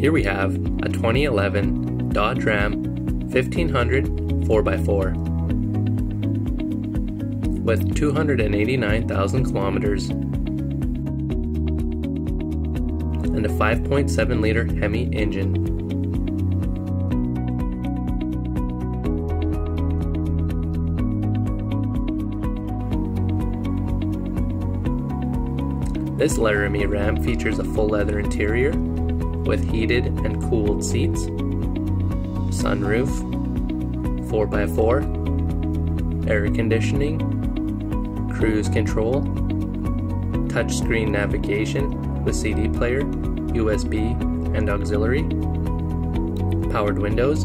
Here we have a 2011 Dodge Ram 1500 4x4 with 289,000 kilometers and a 5.7-liter Hemi engine. This Laramie Ram features a full leather interior with heated and cooled seats, sunroof, 4x4, air conditioning, cruise control, touchscreen navigation with CD player, USB and auxiliary, powered windows,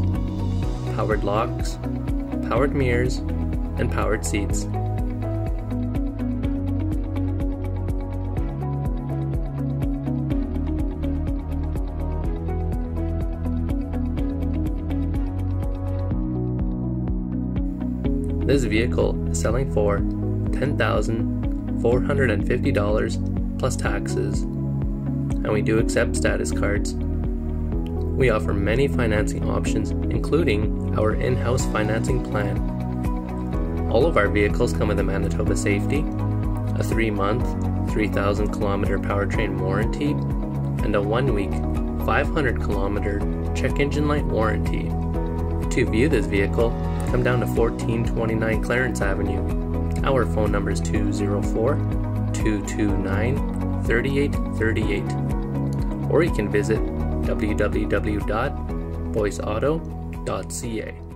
powered locks, powered mirrors, and powered seats. This vehicle is selling for $10,450 plus taxes, and we do accept status cards. We offer many financing options, including our in-house financing plan. All of our vehicles come with a Manitoba Safety, a 3-month, 3,000-kilometer powertrain warranty, and a 1-week, 500-kilometer check engine light warranty. To view this vehicle, come down to 1429 Clarence Avenue. Our phone number is 204-229-3838, or you can visit www.boyceauto.ca.